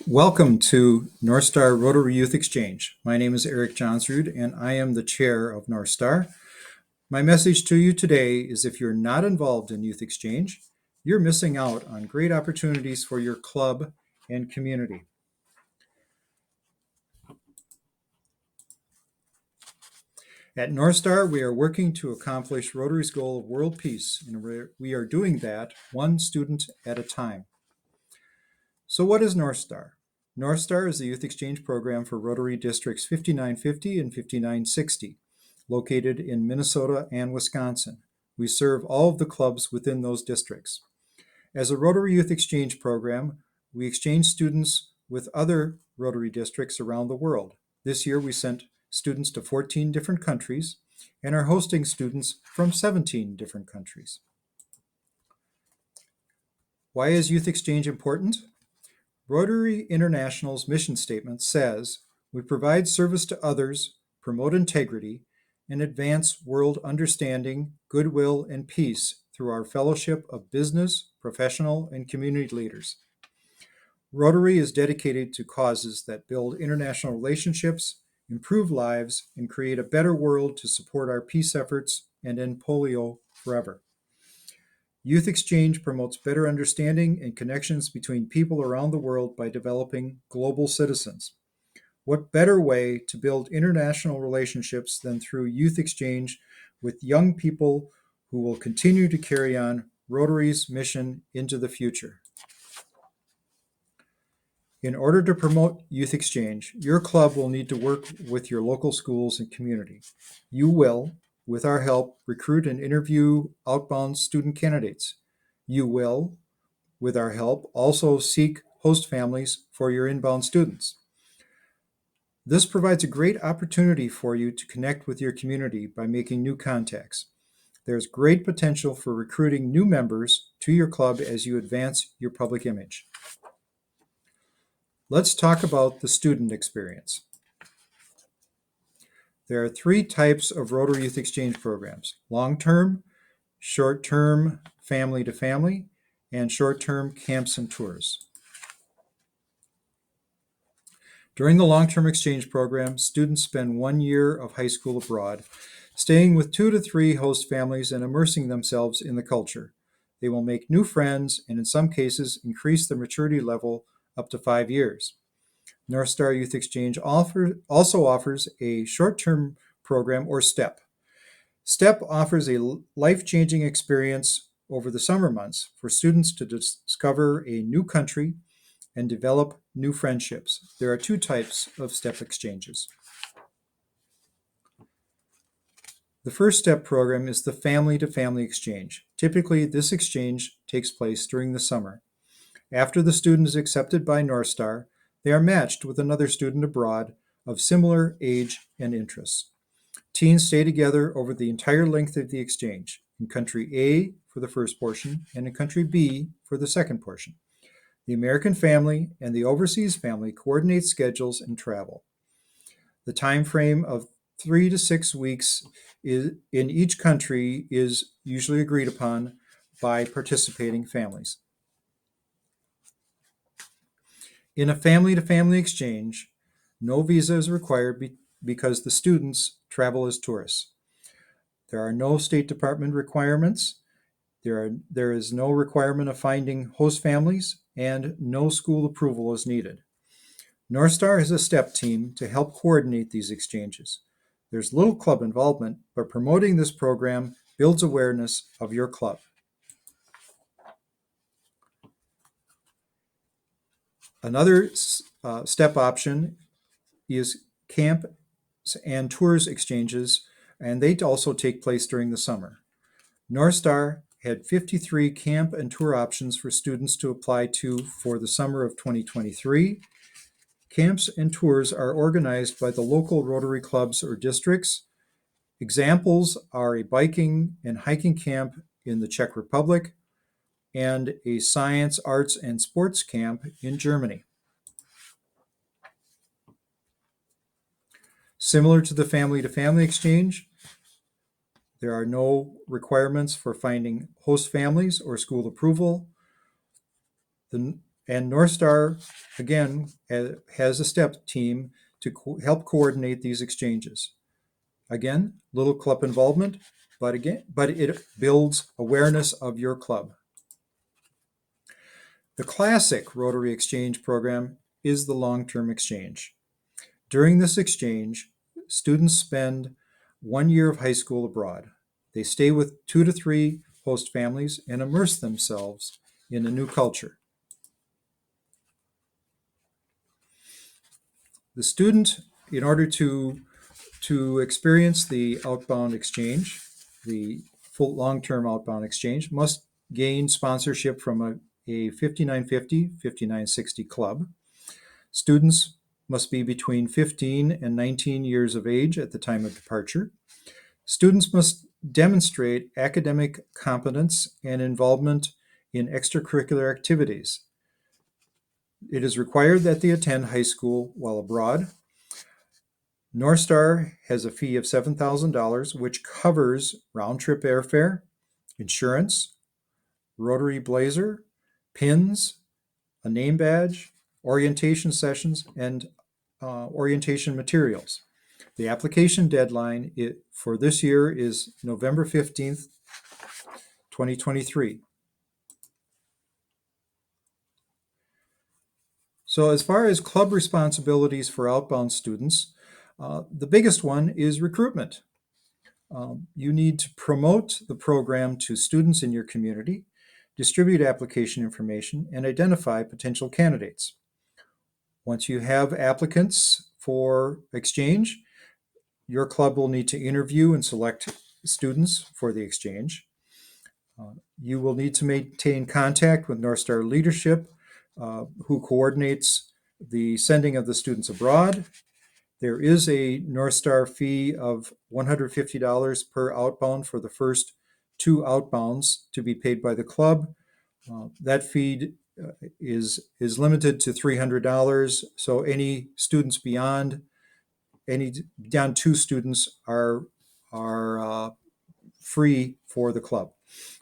Welcome to North Star Rotary Youth Exchange. My name is Eric Johnsrud and I am the chair of North Star. My message to you today is if you're not involved in Youth Exchange, you're missing out on great opportunities for your club and community. At North Star, we are working to accomplish Rotary's goal of world peace, and we are doing that one student at a time. So what is North Star? North Star is the Youth Exchange program for Rotary Districts 5950 and 5960, located in Minnesota and Wisconsin. We serve all of the clubs within those districts. As a Rotary Youth Exchange program, we exchange students with other Rotary districts around the world. This year we sent students to 14 different countries and are hosting students from 17 different countries. Why is Youth Exchange important? Rotary International's mission statement says, "We provide service to others, promote integrity, and advance world understanding, goodwill, and peace through our fellowship of business, professional, and community leaders." Rotary is dedicated to causes that build international relationships, improve lives, and create a better world to support our peace efforts and end polio forever. Youth Exchange promotes better understanding and connections between people around the world by developing global citizens. What better way to build international relationships than through Youth Exchange with young people who will continue to carry on Rotary's mission into the future? In order to promote Youth Exchange, your club will need to work with your local schools and community. You will, with our help, recruit and interview outbound student candidates. You will, with our help, also seek host families for your inbound students. This provides a great opportunity for you to connect with your community by making new contacts. There's great potential for recruiting new members to your club as you advance your public image. Let's talk about the student experience. There are three types of Rotary Youth Exchange programs: long-term, short-term family to family, and short-term camps and tours. During the long-term exchange program, students spend 1 year of high school abroad, staying with 2 to 3 host families and immersing themselves in the culture. They will make new friends and in some cases increase their maturity level up to 5 years. North Star Youth Exchange also offers a short-term program, or STEP. STEP offers a life-changing experience over the summer months for students to discover a new country and develop new friendships. There are two types of STEP exchanges. The first STEP program is the family-to-family exchange. Typically, this exchange takes place during the summer. After the student is accepted by North Star, they are matched with another student abroad of similar age and interests. Teens stay together over the entire length of the exchange, in country A for the first portion and in country B for the second portion. The American family and the overseas family coordinate schedules and travel. The time frame of 3 to 6 weeks in each country is usually agreed upon by participating families. In a family-to-family exchange, no visa is required because the students travel as tourists. There are no State Department requirements. There is no requirement of finding host families, and no school approval is needed. North Star has a STEP team to help coordinate these exchanges. There's little club involvement, but promoting this program builds awareness of your club. Another STEP option is camp and tours exchanges, and they also take place during the summer. North Star had 53 camp and tour options for students to apply to for the summer of 2023. Camps and tours are organized by the local Rotary clubs or districts. Examples are a biking and hiking camp in the Czech Republic and a science, arts, and sports camp in Germany. Similar to the family-to-family exchange, there are no requirements for finding host families or school approval. And North Star, again, has a STEP team to help coordinate these exchanges. Again, little club involvement, but it builds awareness of your club. The classic Rotary Exchange program is the long-term exchange. During this exchange, students spend 1 year of high school abroad. They stay with 2 to 3 host families and immerse themselves in a new culture. The student, in order to experience the outbound exchange, the full long-term outbound exchange, must gain sponsorship from a 5950, 5960 club. Students must be between 15 and 19 years of age at the time of departure. Students must demonstrate academic competence and involvement in extracurricular activities. It is required that they attend high school while abroad. North Star has a fee of $7,000, which covers round-trip airfare, insurance, Rotary blazer, pins, a name badge, orientation sessions, and orientation materials. The application deadline for this year is November 15th, 2023. So as far as club responsibilities for outbound students, the biggest one is recruitment. You need to promote the program to students in your community, distribute application information, and identify potential candidates. Once you have applicants for exchange, your club will need to interview and select students for the exchange. You will need to maintain contact with North Star leadership, who coordinates the sending of the students abroad. There is a North Star fee of $150 per outbound for the first 2 outbounds to be paid by the club. That fee is limited to $300. So any students beyond 2 students are free for the club.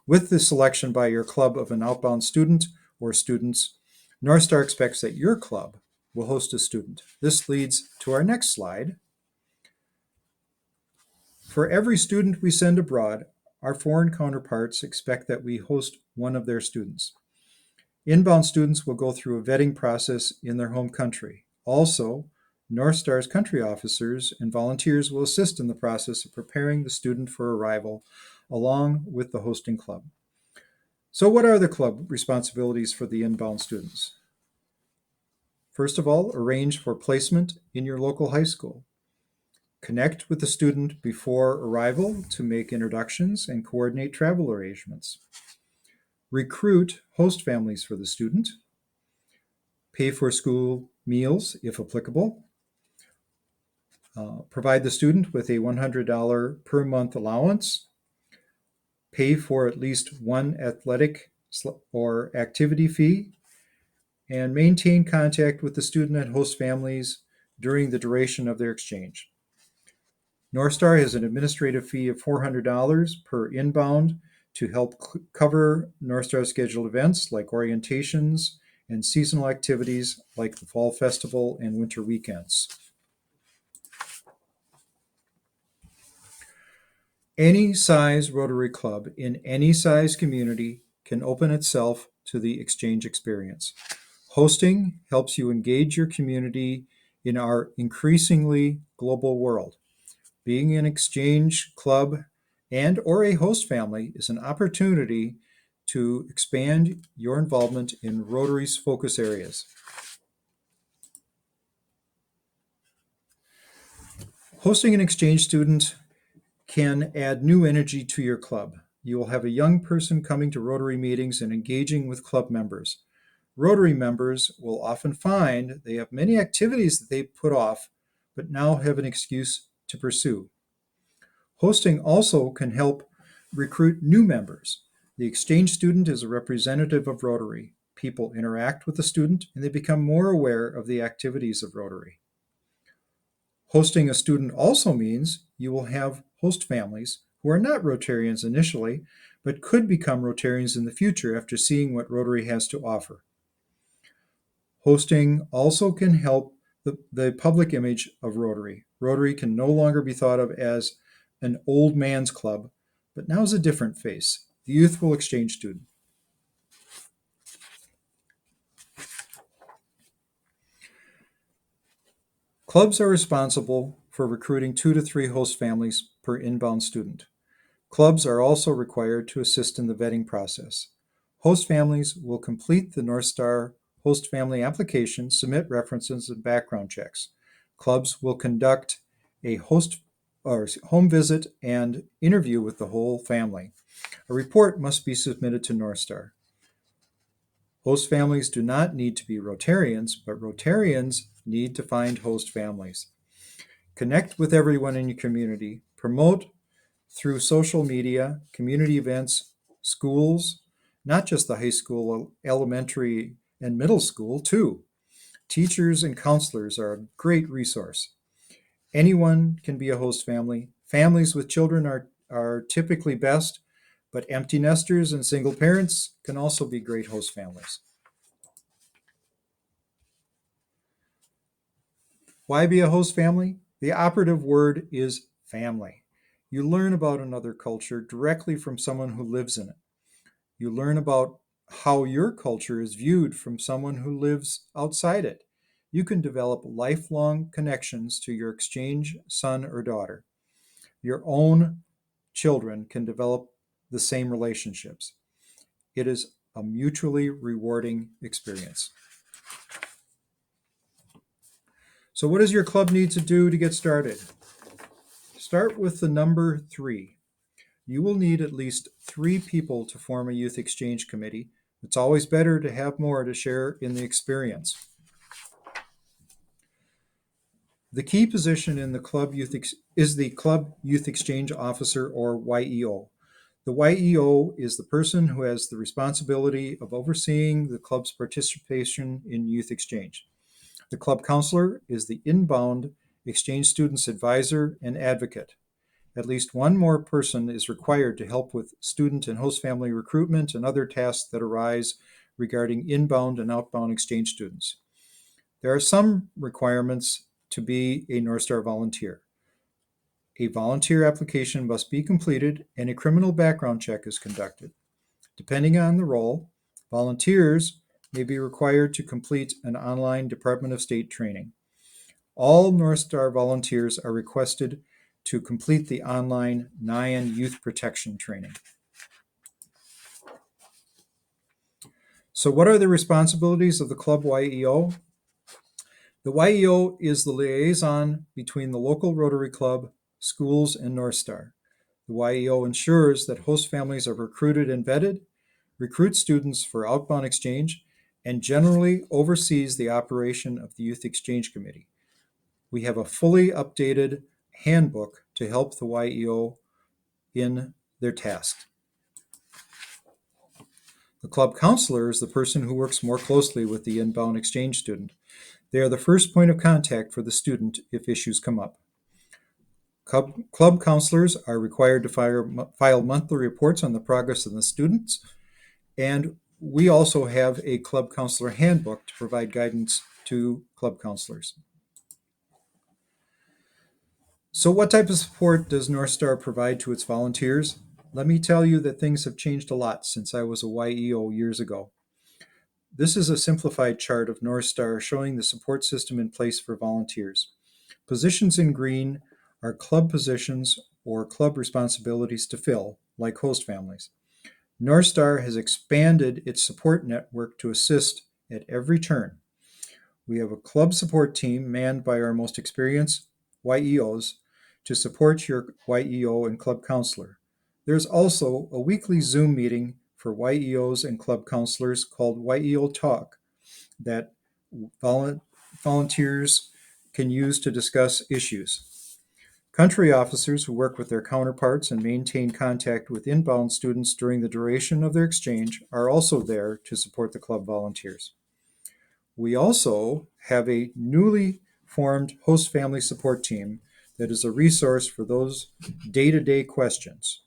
With the selection by your club of an outbound student or students, North Star expects that your club will host a student. This leads to our next slide. For every student we send abroad, our foreign counterparts expect that we host one of their students. Inbound students will go through a vetting process in their home country. Also, North Star's country officers and volunteers will assist in the process of preparing the student for arrival, along with the hosting club. So what are the club responsibilities for the inbound students? First of all, arrange for placement in your local high school. Connect with the student before arrival to make introductions and coordinate travel arrangements. Recruit host families for the student. Pay for school meals if applicable. Provide the student with a $100 per month allowance. Pay for at least one athletic or activity fee. And maintain contact with the student and host families during the duration of their exchange. North Star has an administrative fee of $400 per inbound to help cover North Star scheduled events like orientations and seasonal activities like the Fall Festival and winter weekends. Any size Rotary Club in any size community can open itself to the exchange experience. Hosting helps you engage your community in our increasingly global world. Being an exchange club and or a host family is an opportunity to expand your involvement in Rotary's focus areas. Hosting an exchange student can add new energy to your club. You will have a young person coming to Rotary meetings and engaging with club members. Rotary members will often find they have many activities that they put off, but now have an excuse to pursue. Hosting also can help recruit new members. The exchange student is a representative of Rotary. People interact with the student and they become more aware of the activities of Rotary. Hosting a student also means you will have host families who are not Rotarians initially, but could become Rotarians in the future after seeing what Rotary has to offer. Hosting also can help the public image of Rotary. Rotary can no longer be thought of as an old man's club, but now is a different face, the youthful exchange student. Clubs are responsible for recruiting 2 to 3 host families per inbound student. Clubs are also required to assist in the vetting process. Host families will complete the North Star host family application, submit references, and background checks. Clubs will conduct a host or home visit and interview with the whole family. A report must be submitted to North Star. Host families do not need to be Rotarians, but Rotarians need to find host families. Connect with everyone in your community. Promote through social media, community events, schools, not just the high school, elementary, and middle school, too. Teachers and counselors are a great resource. Anyone can be a host family. Families with children are typically best, but empty nesters and single parents can also be great host families. Why be a host family? The operative word is family. You learn about another culture directly from someone who lives in it. You learn about how your culture is viewed from someone who lives outside it. You can develop lifelong connections to your exchange son or daughter. Your own children can develop the same relationships. It is a mutually rewarding experience. So, what does your club need to do to get started? Start with the number 3. You will need at least 3 people to form a youth exchange committee. It's always better to have more to share in the experience. The key position in the club is the Club Youth Exchange Officer, or YEO. The YEO is the person who has the responsibility of overseeing the club's participation in youth exchange. The club counselor is the inbound exchange student's advisor and advocate. At least one more person is required to help with student and host family recruitment and other tasks that arise regarding inbound and outbound exchange students. There are some requirements to be a North Star volunteer. A volunteer application must be completed and a criminal background check is conducted. Depending on the role, volunteers may be required to complete an online Department of State training. All North Star volunteers are requested to complete the online NIAN Youth Protection training. So what are the responsibilities of the Club YEO? The YEO is the liaison between the local Rotary Club, schools, and North Star. The YEO ensures that host families are recruited and vetted, recruits students for outbound exchange, and generally oversees the operation of the Youth Exchange Committee. We have a fully updated handbook to help the YEO in their tasks. The club counselor is the person who works more closely with the inbound exchange student. They are the first point of contact for the student if issues come up. Club counselors are required to file monthly reports on the progress of the students, and we also have a club counselor handbook to provide guidance to club counselors. So what type of support does North Star provide to its volunteers? Let me tell you that things have changed a lot since I was a YEO years ago. This is a simplified chart of North Star showing the support system in place for volunteers. Positions in green are club positions or club responsibilities to fill, like host families. North Star has expanded its support network to assist at every turn. We have a club support team manned by our most experienced YEOs to support your YEO and club counselor. There's also a weekly Zoom meeting for YEOs and club counselors called YEO Talk that volunteers can use to discuss issues. Country officers who work with their counterparts and maintain contact with inbound students during the duration of their exchange are also there to support the club volunteers. We also have a newly formed host family support team that is a resource for those day-to-day questions.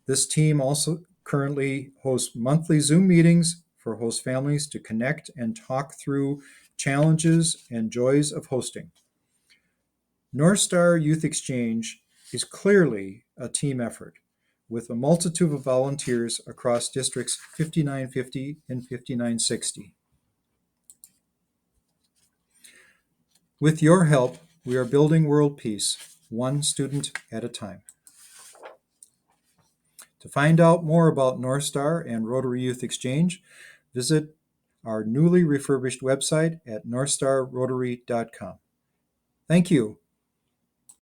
This team also currently hosts monthly Zoom meetings for host families to connect and talk through challenges and joys of hosting. North Star Youth Exchange is clearly a team effort with a multitude of volunteers across districts 5950 and 5960. With your help, we are building world peace, one student at a time. To find out more about North Star and Rotary Youth Exchange, visit our newly refurbished website at northstarrotary.com. Thank you,